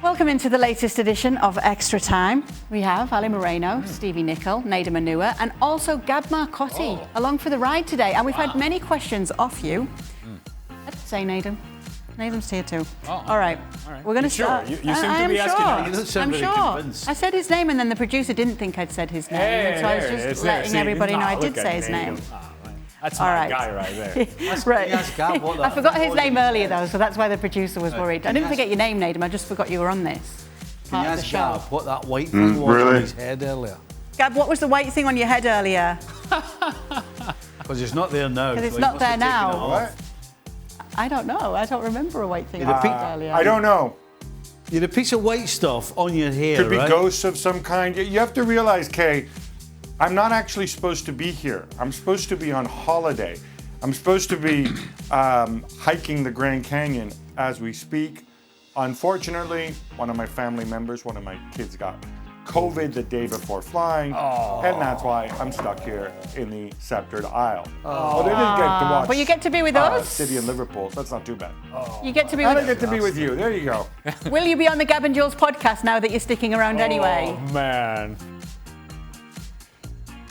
Welcome into the latest edition of Extra Time. We have Ali Moreno, Stevie Nicol, Nedum Onuoha, and also Gab Marcotti along for the ride today. And we've had many questions off you. Let's say Nedum. Nedum's here too. All right. We're going to start. You seem to be asking. I'm sure. I said his name and then the producer didn't think I'd said his name. So I was just letting everybody know I did say his name. That's my guy right there. Right. I forgot his name earlier though, so that's why the producer was worried. I didn't forget your name, Nedum. I just forgot you were on this part of the show. Gab what that white thing was on his head earlier? Gab, what was the white thing on your head earlier? Because it's not there now. Because it's not there now. I don't know. I don't remember a white thing earlier. I don't know. You had a piece of white stuff on your hair, Could be right? ghosts of some kind. You have to realize, Kay, I'm not actually supposed to be here. I'm supposed to be on holiday. I'm supposed to be hiking the Grand Canyon as we speak. Unfortunately, one of my family members, one of my kids got COVID the day before flying, and that's why I'm stuck here in the Sceptred Isle. But I didn't get to watch. But you get to be with us. City and Liverpool. So that's not too bad. You get to be I with get to be with you. There you go. Will you be on the Gab and Juls podcast now that you're sticking around anyway? Oh, man.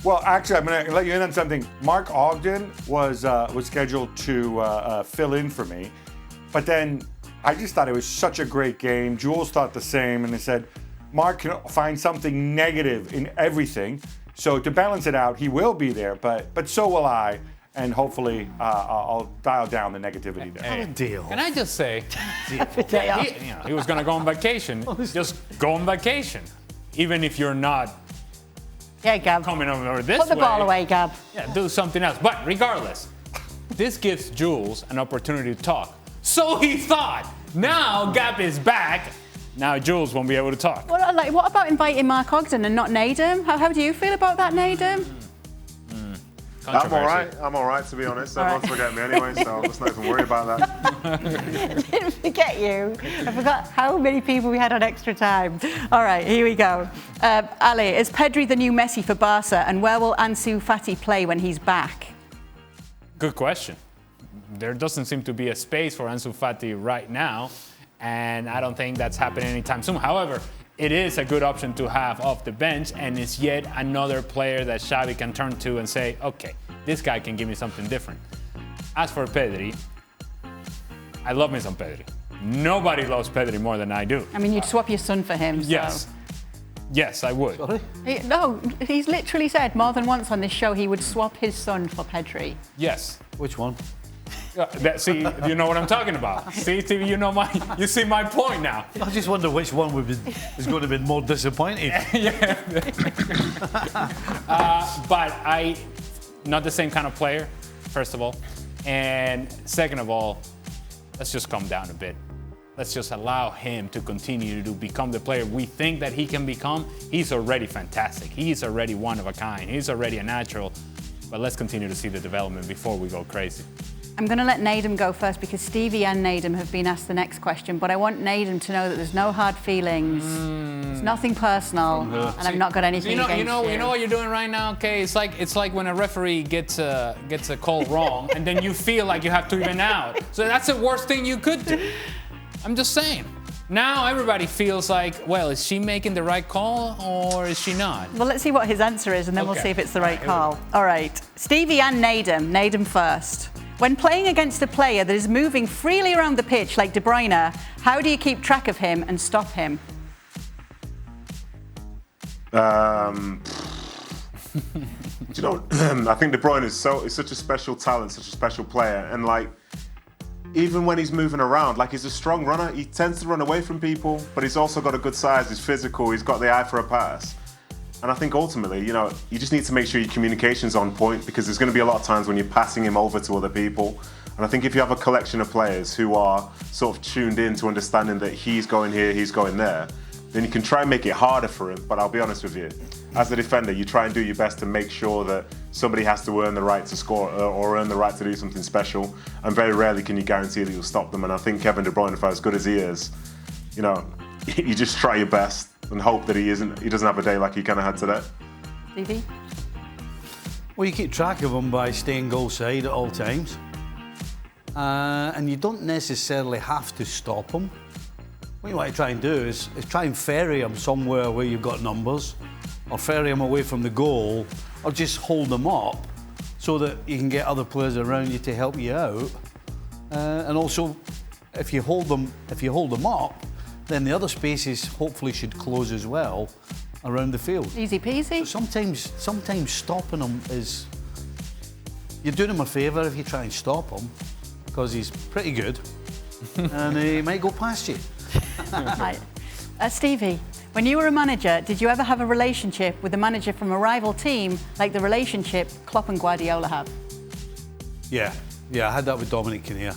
Well, actually, I'm going to let you in on something. Mark Ogden was scheduled to fill in for me, but then I just thought it was such a great game. Jules thought the same, and they said Mark can find something negative in everything. So to balance it out, he will be there, but so will I, and hopefully I'll dial down the negativity there. Hey, deal. Can I just say, he was going to go on vacation. Just go on vacation, even if you're not. Yeah, Gab. Coming over this way. Put the ball away, Gab. Yeah, do something else. But regardless, this gives Jules an opportunity to talk. So he thought. Now Gab is back. Now Jules won't be able to talk. What about inviting Mark Ogden and not Nedum? How do you feel about that, Nedum? I'm all right, to be honest. Everyone's forgetting me anyway, so let's not even worry about that. Didn't forget you. I forgot how many people we had on Extra Time. All right, here we go. Ali, is Pedri the new Messi for Barca, and where will Ansu Fati play when he's back? Good question. There doesn't seem to be a space for Ansu Fati right now, and I don't think that's happening anytime soon. However, it is a good option to have off the bench, and it's yet another player that Xavi can turn to and say, okay, this guy can give me something different. As for Pedri, I love me some Pedri. Nobody loves Pedri more than I do. I mean, you'd swap your son for him. So. Yes. Yes, I would. Sorry? He's literally said more than once on this show he would swap his son for Pedri. Yes. Which one? See, you know what I'm talking about. See, Stevie, you see my point now. I just wonder which one is going to be more disappointed. Yeah. But not the same kind of player, first of all. And second of all, let's just calm down a bit. Let's just allow him to continue to become the player we think that he can become. He's already fantastic. He's already one of a kind. He's already a natural. But let's continue to see the development before we go crazy. I'm going to let Nedum go first because Stevie and Nedum have been asked the next question, but I want Nedum to know that there's no hard feelings. It's nothing personal, and I've not got anything against you. You know what you're doing right now, okay? It's like when a referee gets a call wrong, and then you feel like you have to even out. So that's the worst thing you could do. I'm just saying. Now everybody feels like, well, is she making the right call or is she not? Well, let's see what his answer is, and then we'll see if it's the right call. All right. Stevie and Nedum. Nedum first. When playing against a player that is moving freely around the pitch like De Bruyne, how do you keep track of him and stop him? You know, I think De Bruyne is such a special talent, such a special player, and like even when he's moving around, like he's a strong runner. He tends to run away from people, but he's also got a good size. He's physical. He's got the eye for a pass. And I think ultimately, you know, you just need to make sure your communication's on point because there's going to be a lot of times when you're passing him over to other people. And I think if you have a collection of players who are sort of tuned in to understanding that he's going here, he's going there, then you can try and make it harder for him. But I'll be honest with you, as a defender, you try and do your best to make sure that somebody has to earn the right to score or earn the right to do something special. And very rarely can you guarantee that you'll stop them. And I think Kevin De Bruyne, for as good as he is, you know, you just try your best and hope that he doesn't have a day like he kind of had today. Stevie? Well, you keep track of him by staying goal side at all times. And you don't necessarily have to stop him. what you want to try and do is try and ferry them somewhere where you've got numbers, or ferry them away from the goal, or just hold them up so that you can get other players around you to help you out. And also, if you hold them up, then the other spaces hopefully should close as well around the field. Easy peasy. So sometimes stopping them is, you're doing him a favour if you try and stop him, because he's pretty good and he might go past you. Right. Stevie, when you were a manager, did you ever have a relationship with a manager from a rival team like the relationship Klopp and Guardiola have? Yeah, I had that with Dominic Kinnear.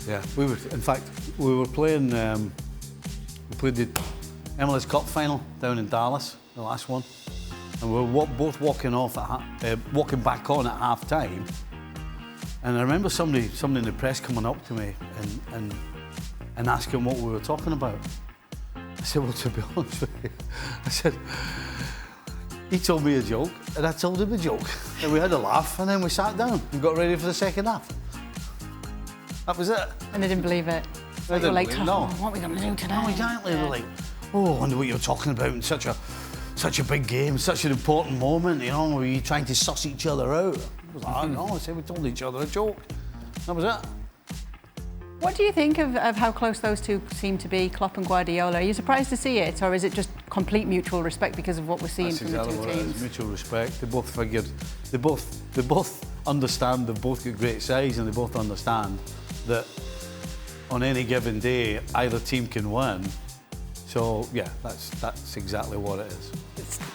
Yeah, in fact, we were playing, we played the MLS Cup final down in Dallas, the last one, and we were both walking back on at half time. And I remember somebody in the press coming up to me and asking what we were talking about. I said, well, to be honest with you, I said, he told me a joke and I told him a joke. And we had a laugh and then we sat down and got ready for the second half. That was it. And they didn't believe it. They didn't like, believe it, oh, no. what are we going to do today? No, exactly. They're like, oh, I wonder what you're talking about in such a big game, such an important moment, you know, were you trying to suss each other out? I was like, I don't know, I said we told each other a joke. That was it. What do you think of how close those two seem to be, Klopp and Guardiola? Are you surprised to see it, or is it just complete mutual respect because of what we're seeing from the two what it teams? is, mutual respect. They both figured, they both understand, they've both got great size, and they both understand that on any given day, either team can win. So yeah, that's exactly what it is.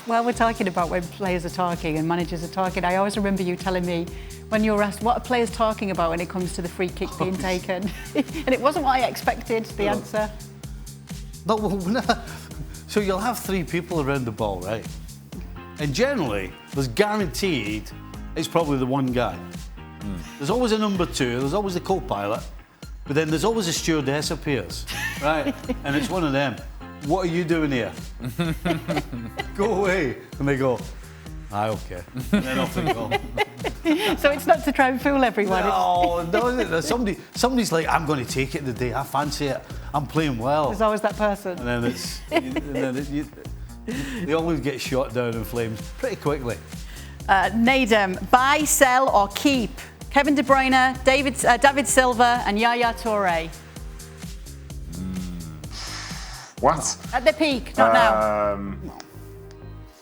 Well, we're talking about when players are talking and managers are talking. I always remember you telling me when you were asked what are players talking about when it comes to the free kick being taken, and it wasn't what I expected. The answer. No, so you'll have three people around the ball, right? And generally, there's guaranteed it's probably the one guy. There's always a number two. There's always the co-pilot, but then there's always a stewardess appears, right? And it's one of them. What are you doing here? Go away. And they go, okay. And then off they go. So it's not to try and fool everyone. No, somebody's like, I'm going to take it today. I fancy it. I'm playing well. There's always that person. And then they always get shot down in flames pretty quickly. Nedum, buy, sell or keep? Kevin De Bruyne, David Silva and Yaya Toure. What? At the peak, not now.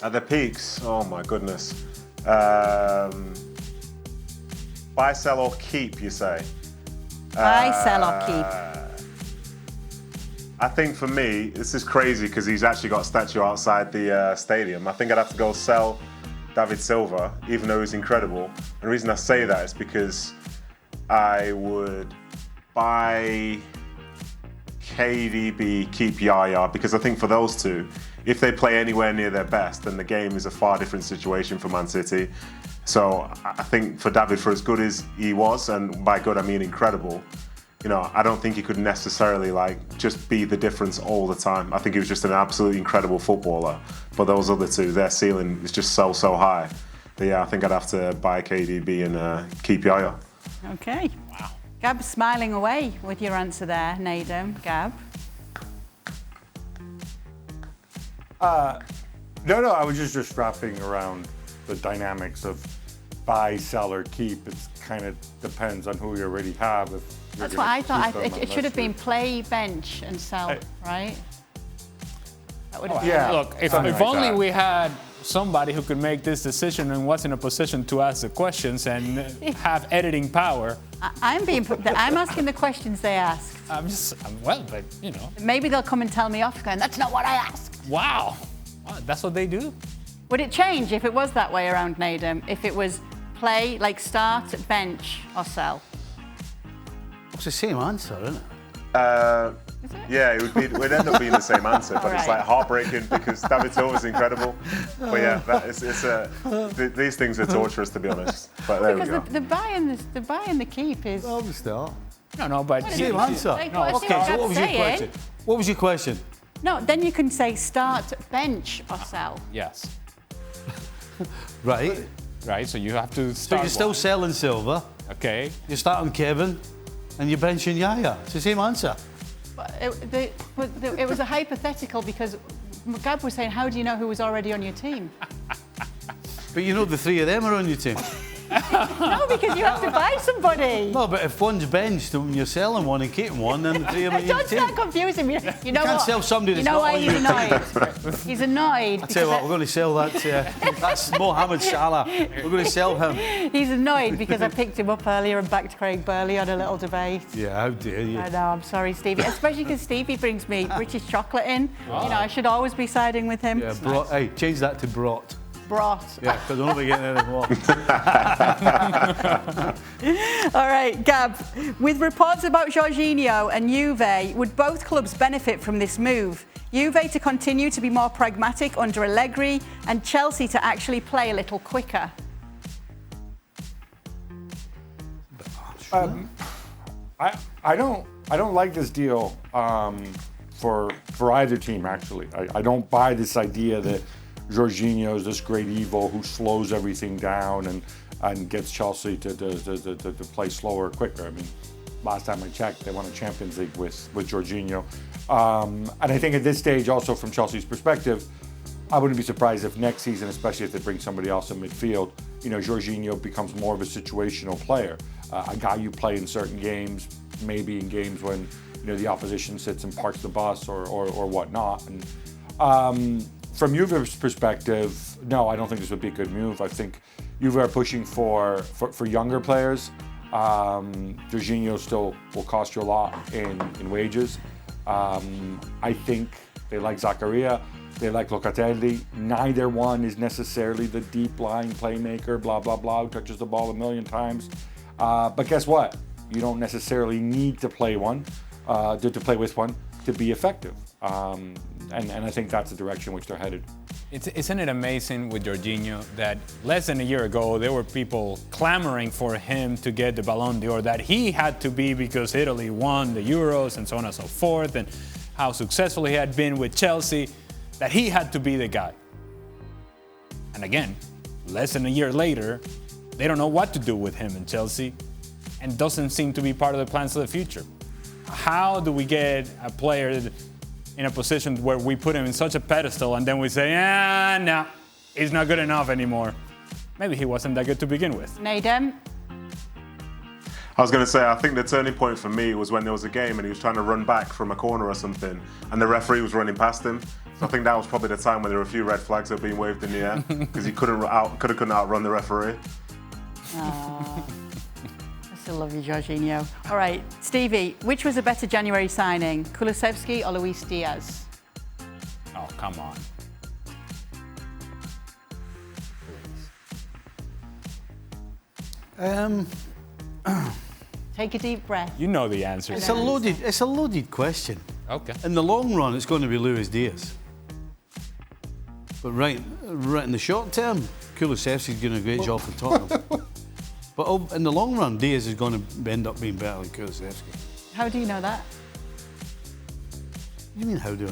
At the peaks, oh my goodness. Buy, sell or keep, you say? Buy, sell or keep? I think for me, this is crazy because he's actually got a statue outside the stadium. I think I'd have to go sell David Silva, even though he's incredible. And the reason I say that is because I would buy KDB, keep Yaya, because I think for those two, if they play anywhere near their best, then the game is a far different situation for Man City. So I think for David, for as good as he was, and by good I mean incredible, you know, I don't think he could necessarily just be the difference all the time. I think he was just an absolutely incredible footballer. But those other two, their ceiling is just so high. But yeah, I think I'd have to buy KDB and keep Yaya. Okay. Wow. Gab's smiling away with your answer there, Nedum. Gab? No, I was just wrapping around the dynamics of buy, sell, or keep. It kind of depends on who you already have. That's what I thought. It should have been play, bench, and sell, right? That would have been. Yeah. Look, if only we had somebody who could make this decision and was in a position to ask the questions and have editing power. I'm asking the questions they asked. But you know. Maybe they'll come and tell me off going, that's not what I asked. Wow, that's what they do. Would it change if it was that way around, Nedum? If it was play, like start, bench, or sell? It's the same answer, isn't it? Is it? Yeah, it would end up being the same answer, but it's heartbreaking because David Silva's incredible. But yeah, these things are torturous, to be honest. But there we go. Because the buy and the keep is. Obviously not. No, but same answer. Okay, so what was your question? What was your question? No, then you can say start, bench, or sell. Yes. Right. Right. So you have to start. So you're still selling Silva. Okay. You're starting Kevin, and you're benching Yaya. It's the same answer. It was a hypothetical because Gab was saying, how do you know who was already on your team? But you know the three of them are on your team. No, because you have to buy somebody. No, but if one's benched and you're selling one and keeping one, then the three of them are on your Don't team. start confusing me. You know You can't what? sell somebody You that's know not why on he's your annoyed? team. He's annoyed. I tell you what, we're going to sell that. That's Mohamed Salah. We're going to sell him. He's annoyed because I picked him up earlier and backed Craig Burley on a little debate. Yeah, how dare you? I know, I'm sorry, Stevie. Especially because Stevie brings me British chocolate in. You know, I should always be siding with him. Yeah, brought. Hey, change that to brought. Brought. Yeah, because I'm not getting any more. All right, Gab. With reports about Jorginho and Juve, would both clubs benefit from this move? Juve to continue to be more pragmatic under Allegri, and Chelsea to actually play a little quicker. I don't like this deal for either team, actually. I don't buy this idea that Jorginho is this great evil who slows everything down and gets Chelsea to play slower, quicker. I mean, last time I checked, they won a Champions League with Jorginho. And I think at this stage, also from Chelsea's perspective, I wouldn't be surprised if next season, especially if they bring somebody else in midfield, you know, Jorginho becomes more of a situational player, a guy you play in certain games, maybe in games when, you know, the opposition sits and parks the bus or whatnot. And from Juve's perspective, no, I don't think this would be a good move. I think Juve are pushing for younger players. Jorginho still will cost you a lot in wages. I think they like Zakaria, they like Locatelli. Neither one is necessarily the deep line playmaker, blah, blah, blah, who touches the ball a million times. But guess what? You don't necessarily need to play one, to play with one to be effective. And I think that's the direction in which they're headed. Isn't it amazing with Jorginho that less than a year ago there were people clamoring for him to get the Ballon d'Or, that he had to be because Italy won the Euros and so on and so forth, and how successful he had been with Chelsea, that he had to be the guy. And again, less than a year later, they don't know what to do with him in Chelsea, and doesn't seem to be part of the plans of the future. How do we get a player in a position where we put him in such a pedestal and then we say, no, he's not good enough anymore? Maybe he wasn't that good to begin with. Nedum? I was going to say, I think the turning point for me was when there was a game and he was trying to run back from a corner or something, and the referee was running past him. So I think that was probably the time when there were a few red flags that were being waved in the air because he couldn't outrun the referee. I still love you, Jorginho. All right, Stevie, which was a better January signing, Kulusevski or Luis Diaz? Oh, come on. Take a deep breath. You know the answer. It's a loaded question. Okay. In the long run, it's going to be Luis Diaz. But right in the short term, Kulusevski's doing a great job for Tottenham. But in the long run, Diaz is going to end up being better than Kulusevski. How do you know that? What do you mean, how do I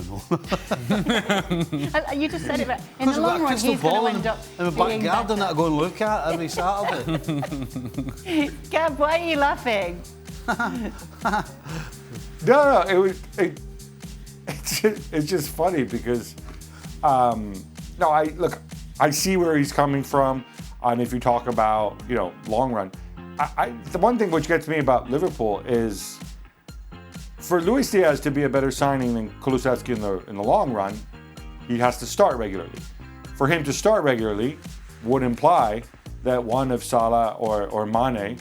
know? You just said it, but in the long run, he's going to end up in the back garden that I go and look at every Saturday. Gab, why are you laughing? No, it's just funny because, I see where he's coming from. And if you talk about, you know, long run, the one thing which gets me about Liverpool is for Luis Diaz to be a better signing than Kulusevski in the long run, he has to start regularly. For him to start regularly would imply that one of Salah or Mane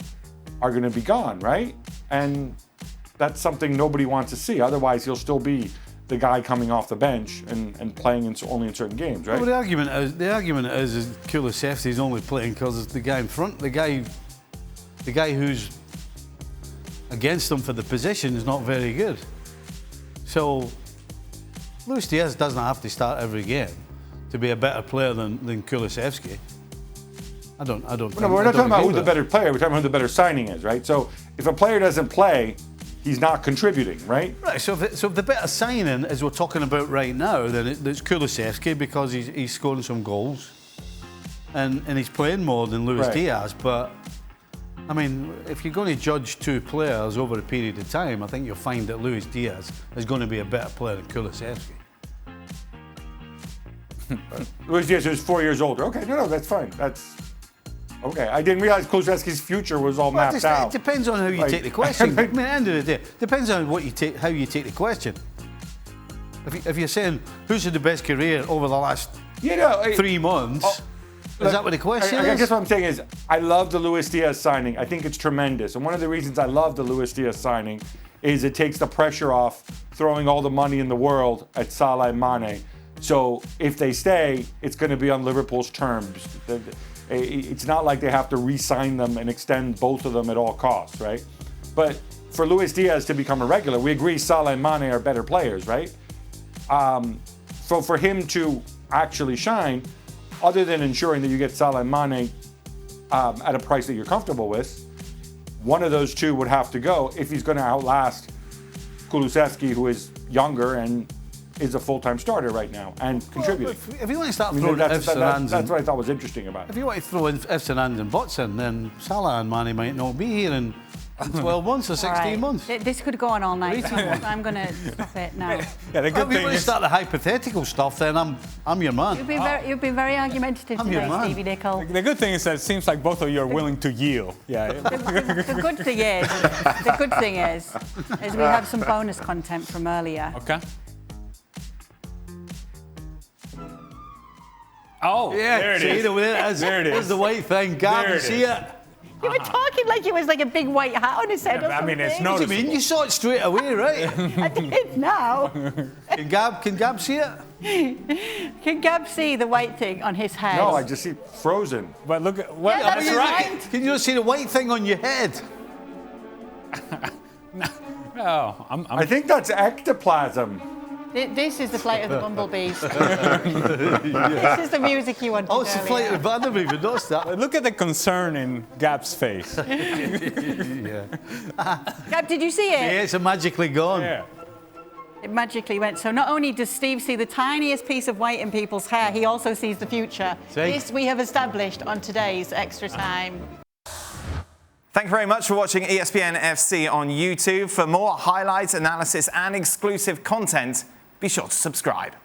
are going to be gone, right? And that's something nobody wants to see. Otherwise, he'll still be the guy coming off the bench and playing only in certain games, right? Well, the argument is Kulusevski's only playing because the guy in front, the guy who's against him for the position is not very good. So Luis Diaz doesn't have to start every game to be a better player than Kulusevski. I don't. No, we're not talking about who the better player. We're talking about who the better signing is, right? So if a player doesn't play, he's not contributing, right? Right. So if the better signing, as we're talking about right now, then it's Kulusevski because he's scoring some goals, and he's playing more than Luis Diaz. But I mean, if you're going to judge two players over a period of time, I think you'll find that Luis Diaz is going to be a better player than Kulusevski. Luis Diaz is 4 years older. Okay, no, that's fine. That's okay. I didn't realize Kulusevski's future was all mapped out. It depends on how you take the question. I mean, at the end of the day, it depends on what you take, how you take the question. If you're saying who's had the best career over the last 3 months, is that what the question is? I guess what I'm saying is I love the Luis Diaz signing. I think it's tremendous. And one of the reasons I love the Luis Diaz signing is it takes the pressure off throwing all the money in the world at Salah and Mane. So if they stay, it's going to be on Liverpool's terms. It's not like they have to re-sign them and extend both of them at all costs, right? But for Luis Diaz to become a regular, we agree Salah and Mane are better players, right? So for him to actually shine, other than ensuring that you get Salah and Mane at a price that you're comfortable with, one of those two would have to go if he's going to outlast Kulusevski, who is younger and is a full-time starter right now and contributing. If you want to start throwing ifs and ands, that's what I thought was interesting about it. If you want to throw in ifs and ands and buts in, then Salah and Mane might not be here in 12 months or 16 months. This could go on all night. So I'm going to stop it now. Yeah, the good If you want to start the hypothetical stuff, then I'm your man. You've been very argumentative today, Stevie Nicol. The good thing is that it seems like both of you are willing to yield. Yeah. The good thing is we have some bonus content from earlier. Okay. Oh, Yeah, there it see, is. There it is. There's the white thing. Gab, There it see is. it? You were talking like it was like a big white hat on his head or I something. mean, it's What do you noticeable. mean? You saw it straight away, right? I did now. Can Gab see it? Can Gab see the white thing on his head? No, I just see frozen. But look at what. Yeah, that's right. Can you not see the white thing on your head? Oh, I think that's ectoplasm. This is the flight of the bumblebees. This is the music you wanted Oh, it's the flight of the Vanderbilt, but not that. look at the concern in Gab's face. Yeah. Gab, did you see it? Yeah, it's magically gone. Yeah. It magically went. So not only does Steve see the tiniest piece of white in people's hair, he also sees the future. See? This we have established on today's Extra Time. Thank you very much for watching ESPN FC on YouTube. For more highlights, analysis and exclusive content, be sure to subscribe.